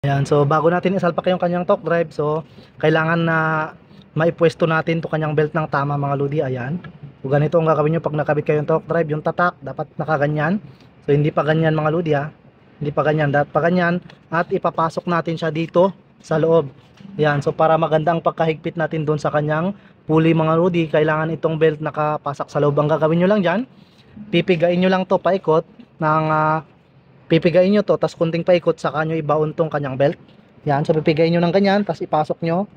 Ayan, so bago natin isalpak yung kanyang torque drive, so kailangan na maipwesto natin to kanyang belt ng tama mga lodi. Ayan, so ganito ang gagawin nyo pag nakabit kayo yung torque drive. Yung tatak dapat nakaganyan, so hindi pa ganyan mga lodi ha, hindi pa ganyan, dapat pa ganyan. At ipapasok natin siya dito sa loob. Ayan, so para magandang pagkahigpit natin doon sa kanyang pulley mga lodi, kailangan itong belt nakapasak sa loob. Ang gagawin nyo lang dyan, pipigain nyo lang to paikot ng pipigain nyo to, tas kunting paikot, saka nyo ibaon tong kanyang belt. Yan, so pipigain nyo ng ganyan, tas ipasok nyo,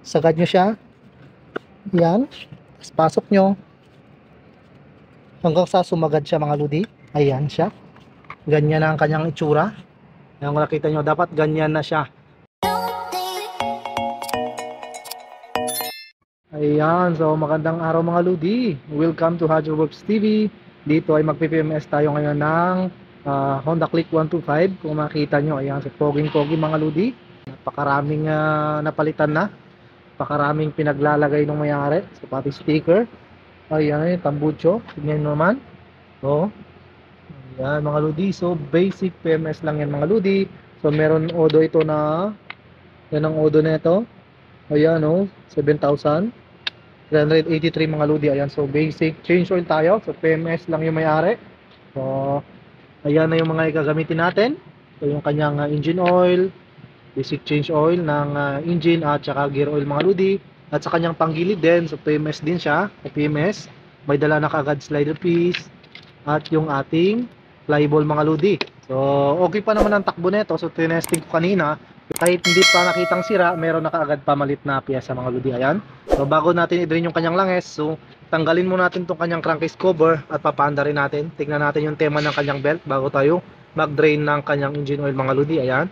sagad nyo siya, yan, tas pasok nyo hanggang sa sumagad siya mga lodi. Ayan siya, ganyan na ang kanyang itsura. Yan, kung nakita nyo, dapat ganyan na siya. Ayan, so magandang araw mga lodi, welcome to Hagerworks TV. Dito ay magpi-PMS tayo ngayon ng Honda Click 125. Kung makita nyo, ayan, so poging-pogi mga lodi. Napakaraming napalitan na, napakaraming pinaglalagay ng mayari, so pati sticker. Ayan, tambucho, tignan nyo naman. So, ayan mga lodi, so basic PMS lang yan mga lodi. So meron odo ito na, yan ang odo na ito. Ayan o, 7,383 mga lodi. Ayan, so basic change oil tayo, so PMS lang yung may-ari. So ayan na yung mga gagamitin natin. Ito yung kanyang engine oil, basic change oil ng engine at saka gear oil mga lodi. At sa kanyang panggilid din, so PMS din siya. Sa PMS, may dala na kagad slider piece at yung ating flyball mga lodi. So okay pa naman ang takbo nito. So tinesting ko kanina, kahit hindi pa nakitang sira, meron na kaagad pamalit na piyesa mga lodi. Ayan. So bago natin i-drain yung kanyang langes, so tanggalin muna natin itong kanyang crankcase cover at papaanda rin natin. Tingnan natin yung tema ng kanyang belt bago tayo mag-drain ng kanyang engine oil mga lodi. Ayan.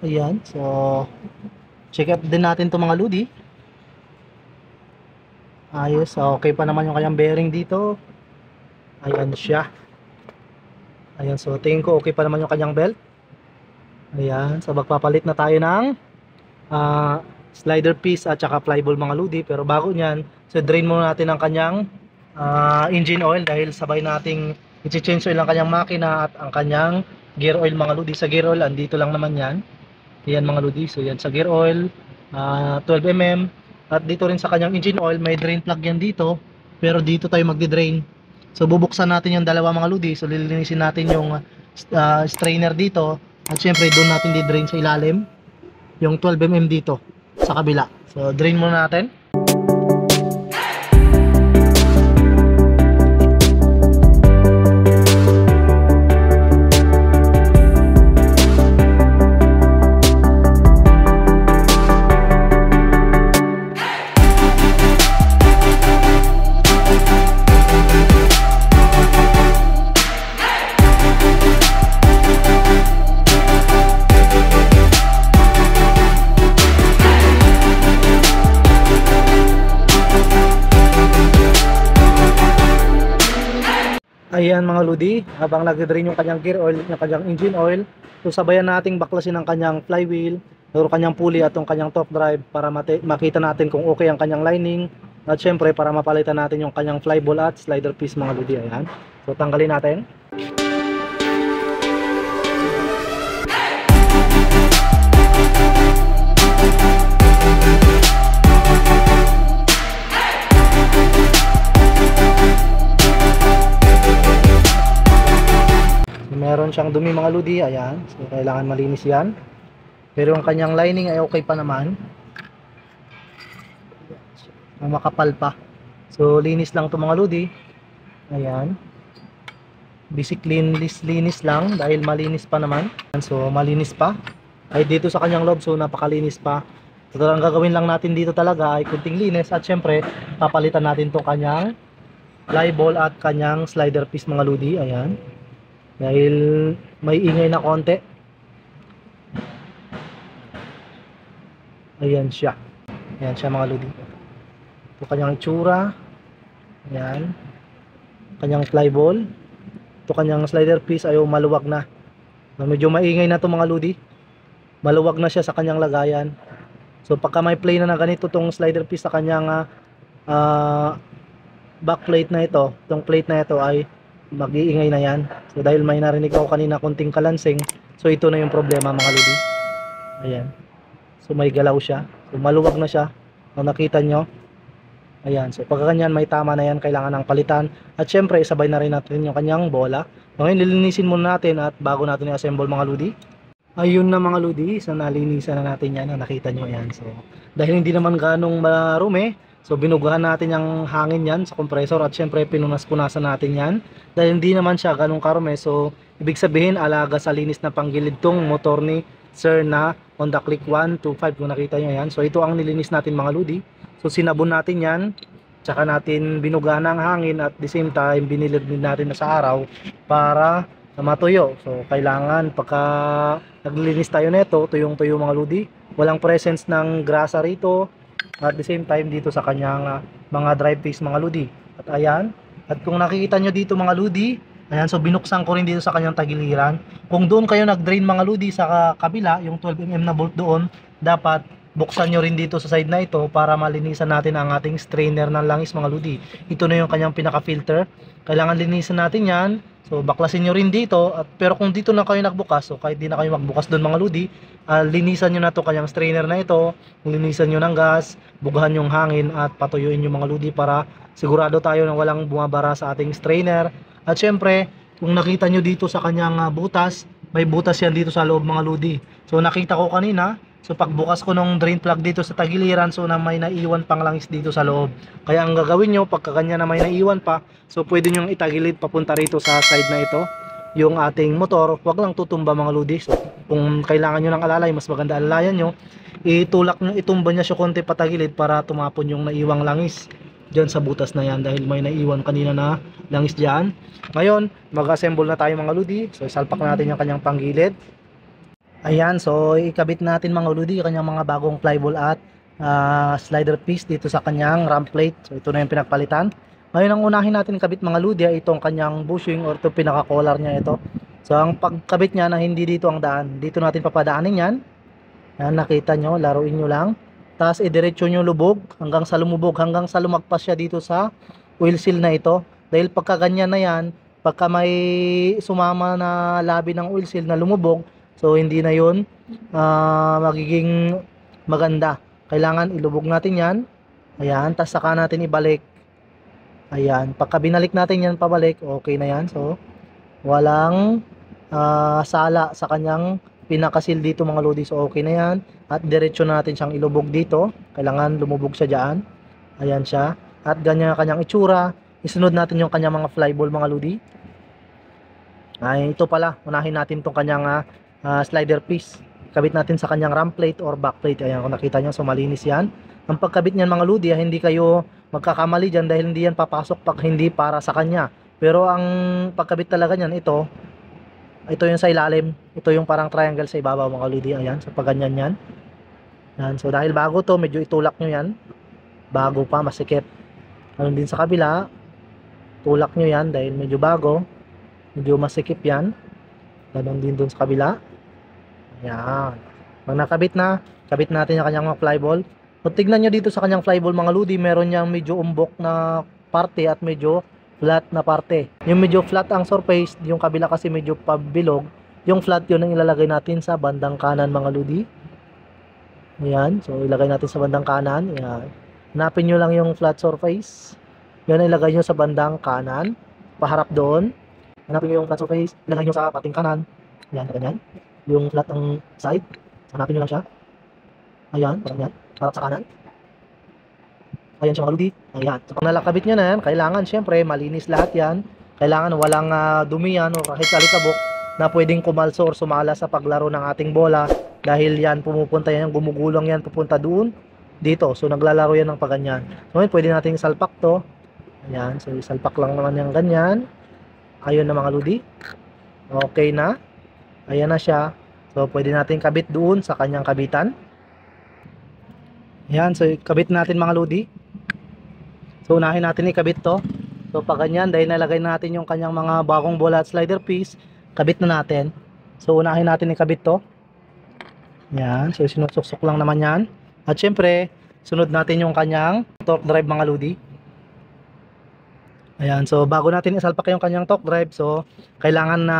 Ayan, so check up din natin to mga lodi. Ayos, okay pa naman yung kanyang bearing dito. Ayan siya. Ayan, so tingin ko okay pa naman yung kanyang belt. Ayan, so magpapalit na tayo ng slider piece at saka flyball mga lodi. Pero bago nyan, so drain muna natin ang kanyang engine oil dahil sabay nating i-change oil ang kanyang makina at ang kanyang gear oil mga lodi. Sa gear oil, andito lang naman yan. Yan mga lodi, so yan sa gear oil 12mm, at dito rin sa kanyang engine oil may drain plug yan dito, pero dito tayo magdi-drain. So bubuksan natin yung dalawa mga lodi, so lilinisin natin yung strainer dito, at syempre doon natin di-drain sa ilalim yung 12mm dito sa kabila. So drain muna natin. Ayan mga lodi, habang nag-drain yung kanyang gear oil, yung kanyang engine oil, so sabayan nating baklasin ang kanyang flywheel, yung kanyang pulley at yung kanyang torque drive para makita natin kung okay ang kanyang lining, at syempre para mapalitan natin yung kanyang flyball at slider piece mga lodi. Ayan, so tanggalin natin. Meron siyang dumi mga lodi, ayan, so kailangan malinis yan. Pero yung kanyang lining ay okay pa naman, makapal pa, so linis lang to mga lodi. Ayan, basic linis lang dahil malinis pa naman. So malinis pa ay dito sa kanyang loob, so napakalinis pa. So ang gagawin lang natin dito talaga ay kunting linis, at syempre papalitan natin tong kanyang flyball at kanyang slider piece mga lodi. Ayan, dahil may ingay na konti. Ayan siya mga lodi. Ito kanyang itsura. Ayan. Kanyang fly ball. Ito kanyang slider piece ay maluwag na. Medyo maingay na to mga lodi. Maluwag na siya sa kanyang lagayan. So pagka may play na ganito tong slider piece sa kanyang back plate na ito, itong plate na ito ay mag-iingay na yan. So dahil may narinig ako kanina konting kalansing, so ito na yung problema mga lodi. Ayan. So may galaw siya. So maluwag na siya. Kung nakita nyo. Ayan. So pagka ganyan may tama na yan, kailangan ng palitan. At syempre isabay na rin natin yung kanyang bola. Ngayon lilinisin muna natin at bago natin i-assemble mga lodi. Ayun na mga lodi, so nalinisan na natin yan. Nakita nyo yan. So dahil hindi naman ganong marumi, so binugahan natin yung hangin yan sa compressor at syempre pinunas-punasan natin yan. Dahil hindi naman siya ganong karumi, so ibig sabihin alaga sa linis na panggilid tong motor ni Sir na Honda Click 125 kung nakita nyo yan. So ito ang nilinis natin mga lodi. So sinabon natin yan, tsaka natin binugahan ng hangin at the same time binilid din natin na sa araw para matuyo. So kailangan pagka naglilinis tayo nito, tuyong-tuyo mga lodi. Walang presence ng grasa rito. At the same time dito sa kanyang mga drive piece mga lodi. At ayan, at kung nakikita nyo dito mga lodi, ayan, so binuksan ko rin dito sa kanyang tagiliran. Kung doon kayo nag-drain mga lodi sa kabila, yung 12mm na bolt doon, dapat buksan nyo rin dito sa side na ito para malinisan natin ang ating strainer ng langis mga lodi. Ito na yung kanyang pinaka-filter. Kailangan linisan natin yan. So baklasin nyo rin dito. Pero kung dito na kayo nagbukas, so kahit di na kayo magbukas doon mga lodi, linisan nyo na to kanyang strainer na ito. Linisan nyo ng gas, bugahan yung hangin at patuyuin yung mga lodi para sigurado tayo na walang bumabara sa ating strainer. At syempre, kung nakita nyo dito sa kanyang butas, may butas yan dito sa loob mga lodi. So nakita ko kanina, so pagbukas ko ng drain plug dito sa tagiliran, so na may naiwan pang langis dito sa loob. Kaya ang gagawin nyo, pagka ganyan na may naiwan pa, so pwede nyo itagilid papunta rito sa side na ito, yung ating motor. Huwag lang tutumba mga lodi. So kung kailangan nyo ng alalay, mas maganda alalayan nyo, itulak nyo, itumba nyo siya konti patagilid para tumapon yung naiwang langis dyan sa butas na yan, dahil may naiwan kanina na langis dyan. Ngayon, mag-assemble na tayo mga lodi. So salpak natin yung kanyang panggilid. Ayan, so ikabit natin mga lodi kanyang mga bagong flyball at slider piece dito sa kanyang ramp plate. So ito na yung pinagpalitan. Ngayon ang unahin natin kabit mga lodi ay itong kanyang bushing or ito pinaka-collar niya ito. So ang pagkabit niya na hindi dito ang daan, dito natin papadaanin yan. Yan, nakita nyo, laruin nyo lang. Tapos idiretso nyo lubog hanggang sa lumubog, hanggang sa lumagpas siya dito sa oil seal na ito. Dahil pagka ganyan na yan, pagka may sumama na labi ng oil seal na lumubog, so hindi na yun magiging maganda. Kailangan ilubog natin yan. Ayan, tapos saka natin ibalik. Ayan, pagka binalik natin yan pabalik, okay na yan. So walang sala sa kanyang pinakasil dito mga lodi. So okay na yan. At diretso natin siyang ilubog dito. Kailangan lumubog siya dyan. Ayan siya. At ganyan kanyang itsura. Isunod natin yung kanyang mga flyball mga lodi. Ay, ito pala, unahin natin itong kanyang slider piece. Kabit natin sa kanyang ramp plate or back plate. Ayan, kung nakita nyo, so malinis yan. Ang pagkabit niyan mga lodi, hindi kayo magkakamali dyan dahil hindi yan papasok pag hindi para sa kanya. Pero ang pagkabit talaga niyan, ito yung sa ilalim. Ito yung parang triangle sa ibabaw mga lodi. Ayan, so pag ganyan yan. Ayan, so dahil bago to, medyo itulak nyo yan. Bago pa, masikip. Ganun din sa kabila. Tulak nyo yan dahil medyo bago. Medyo masikip yan. Ganun din dun sa kabila. Ayan. Pag nakabit na, kabit natin yung kanyang mga flyball. So tignan nyo dito sa kanyang flyball mga lodi, meron niyang medyo umbok na parte at medyo flat na parte. Yung medyo flat ang surface, yung kabila kasi medyo pabilog. Yung flat yun ang ilalagay natin sa bandang kanan mga lodi. Ayan. So ilagay natin sa bandang kanan. Ayan. Hanapin nyo lang yung flat surface. Yan ang ilagay nyo sa bandang kanan. Paharap doon. Hanapin nyo yung flat surface. Ilagay nyo sa pating kanan. Ayan, ganyan. Yung flat ang side. Hanapin nyo lang siya. Ayan, parang yan. Harap sa kanan. Ayan siya mga lodi. Ayan. So pag nalakabit nyo na yan, kailangan syempre malinis lahat yan. Kailangan walang dumi yan o kahit alikabok na pwedeng kumalso or sumala sa paglaro ng ating bola. Dahil yan, pumupunta yan, gumugulang yan, pupunta doon. Dito. So naglalaro yan ng paganyan. So ngayon, pwede natin salpak to. Ayan. So salpak lang naman yung ganyan. Ayun na mga lodi. Okay na. Ayan na siya. So pwede natin kabit doon sa kanyang kabitan. Ayan. So kabit natin mga lodi. So unahin natin ikabit to. So pag ganyan, dahil nalagay natin yung kanyang mga bagong bola at slider piece, kabit na natin. So unahin natin ikabit to. Yan, so sinusuksok lang naman yan. At syempre, sunod natin yung kanyang torque drive mga lodi. Ayan, so bago natin isalpak yung kanyang torque drive, so kailangan na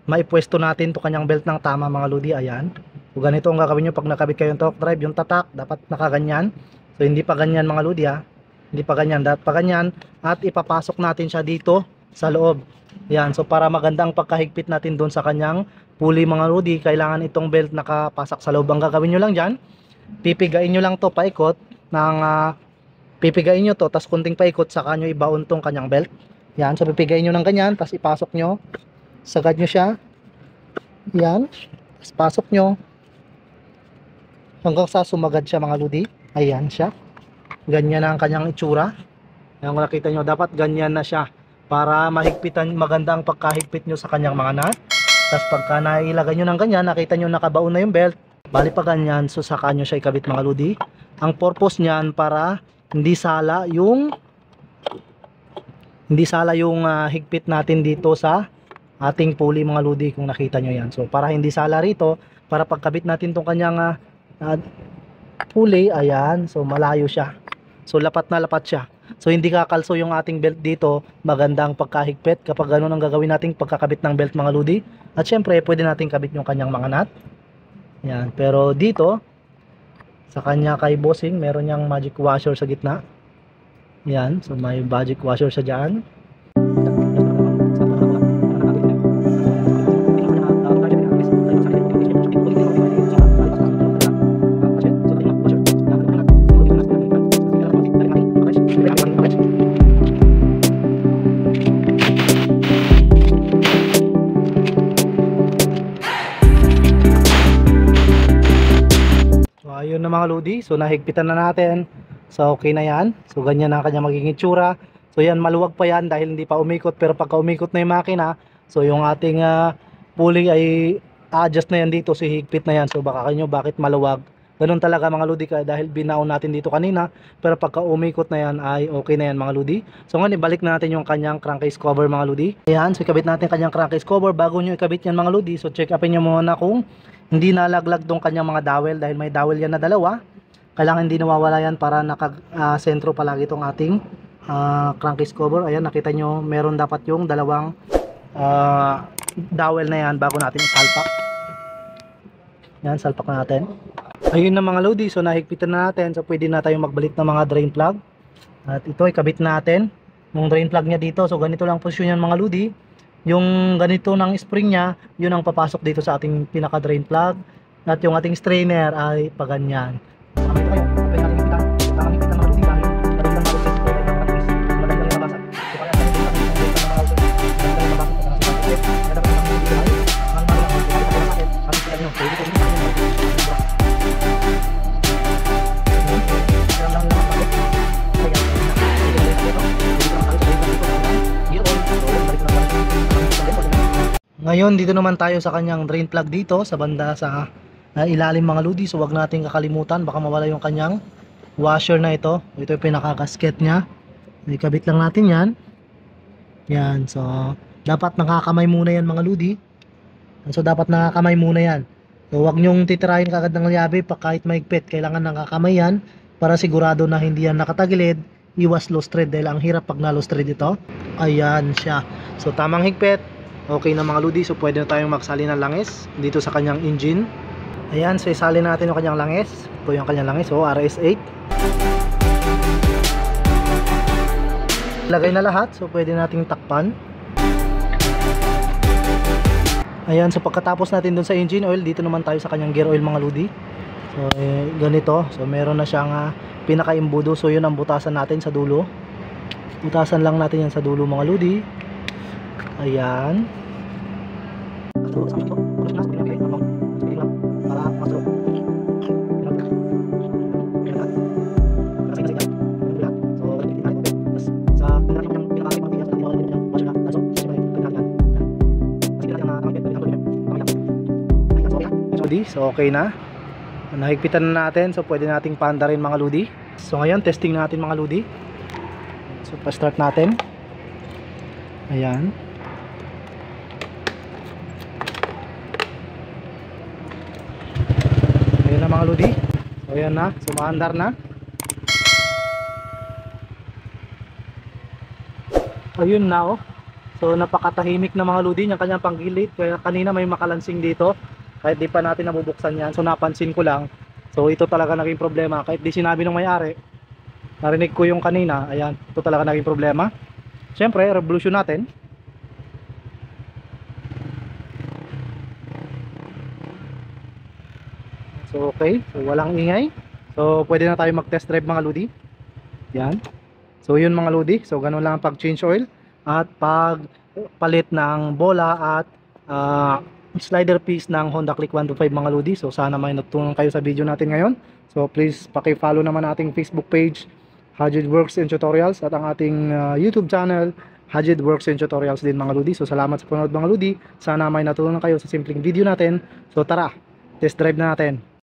maipwesto natin to kanyang belt ng tama mga lodi. Ayan. So ganito ang gagawin nyo pag nakabit kayo yung torque drive, yung tatak dapat nakaganyan. So hindi pa ganyan mga lodi ha. Hindi pa ganyan, dapat pa ganyan. At ipapasok natin siya dito sa loob. Ayan, so para magandang pagkahigpit natin doon sa kanyang pulley mga lodi, kailangan itong belt nakapasak sa loob. Ang gagawin nyo lang dyan, pipigain nyo lang to paikot ng pipigain nyo to, tas kunting paikot, saka nyo ibaon tong kanyang belt. Yan, so pipigain nyo ng ganyan, tas ipasok nyo, sagad nyo siya. Yan, tas pasok nyo hanggang sa sumagad siya mga lodi. Ayan siya, ganyan na ang kanyang itsura. Ayan, kung nakita nyo, dapat ganyan na siya para mahigpitan, maganda ang pagkahigpit nyo sa kanyang mga nut. Tas pagka nailagay nyo ng ganyan, nakita nyo nakabaon na yung belt, bali pa ganyan, so saka nyo siya ikabit mga lodi. Ang purpose niyan para hindi sala yung higpit natin dito sa ating pulley mga lodi, kung nakita nyo yan. So para hindi sala rito, para pagkabit natin tong kanyang pulley, ayan, so malayo siya. So lapat na lapat siya. So hindi kakalso yung ating belt dito, magandang pagkahigpit kapag ganun ang gagawin nating pagkakabit ng belt mga lodi. At syempre pwede nating kabit yung kanyang mga nut. Yan, pero dito sa kanya kay bossing, meron niyang magic washer sa gitna. Yan, so may magic washer siya dyan. Ayun na mga lodi, so nahigpitan na natin. So okay na yan. So ganyan na kanya magiging itsura. So yan, maluwag pa yan dahil hindi pa umikot, pero pagka umikot na yung makina, so yung ating pulley ay adjust na yan dito, so higpit na yan. So baka kanyo bakit maluwag, ganun talaga mga lodi, dahil binaon natin dito kanina, pero pagka umikot na yan ay okay na yan mga lodi. So ngayon ibalik na natin yung kanyang crankcase cover mga lodi. Ayan, so ikabit natin kanyang crankcase cover. Bago nyo ikabit yan mga lodi, so check upin nyo muna kung hindi nalaglag tong kanyang mga dowel, dahil may dowel yan na dalawa. Kailangan hindi nawawala yan para naka-sentro palagi itong ating crankcase cover. Ayan, nakita nyo, meron dapat yung dalawang dowel na yan bago natin isalpak. Yan, salpak na natin. Ayun na mga lodi, so nahigpitan na natin. So pwede na tayong magbalik ng mga drain plug. At ito, ikabit natin yung drain plug niya dito. So ganito lang posisyon yan mga lodi. Yung ganito ng spring niya, yun ang papasok dito sa ating pinaka drain plug. At yung ating strainer ay paganyan. Sama ito kayo, pwede natin higpitan. Tamang higpitan mga lodi dahil magandang malusin ito ay magandang mabasag. So kaya natin higpitan ng mga lodi, magandang mabasag sa mga sasakit. Kaya dapat naman hindi dahil ang malang ang sasakit. At higpitan nyo, pwede ko higpitan nyo. Ngayon dito naman tayo sa kanyang drain plug dito sa banda sa ilalim mga lodi. So wag nating kakalimutan, baka mawala yung kanyang washer na ito. Ito yung pinaka-gasket nya. Ikabit lang natin yan. Yan, so dapat nakakamay muna yan mga lodi. So dapat nakakamay muna yan. So wag nyong titirahin kagad ng liabe pa kahit mahigpit. Kailangan nakakamay yan para sigurado na hindi yan nakatagilid. Iwas low thread dahil ang hirap pag na low thread ito. Ayan siya. So tamang higpit. Okay na mga lodi, so pwede na tayong magsali ng langis dito sa kanyang engine. Ayan, so isali natin yung kanyang langis. Ito yung kanyang langis, so RS8. Lagay na lahat, so pwede nating takpan. Ayan, so pagkatapos natin dun sa engine oil, dito naman tayo sa kanyang gear oil mga lodi. So ganito, so meron na siyang pinaka-imbudo, so yun ang butasan natin sa dulo. Butasan lang natin yan sa dulo mga lodi. Ayan. So okay na. Nahigpitan na natin, so pwede nating paanda rin mga lodi. So ngayon testing natin mga lodi. So pa-start natin. Ayan. Ayan na mga lodi. So ayan na, sumaandar na. Ayun na oh. So napakatahimik na mga lodi yung kanyang panggilid. Kaya kanina may makalansing dito. Kahit di pa natin nabubuksan yan. So napansin ko lang. So ito talaga naging problema. Kahit di sinabi ng may-ari, narinig ko yung kanina. Ayan, ito talaga naging problema. Siyempre, revolution natin. So okay, so walang ingay. So pwede na tayo mag-test drive mga lodi. Yan. So yun mga lodi. So ganun lang ang pag-change oil at pagpalit ng bola at slider piece ng Honda Click 125 mga lodi. So sana may natutunan kayo sa video natin ngayon. So please paki-follow naman ating Facebook page, Hajid Works and Tutorials, at ang ating YouTube channel, Hajid Works and Tutorials din mga lodi. So salamat sa panonood mga lodi. Sana may natutunan kayo sa simpleng video natin. So tara, test drive na natin.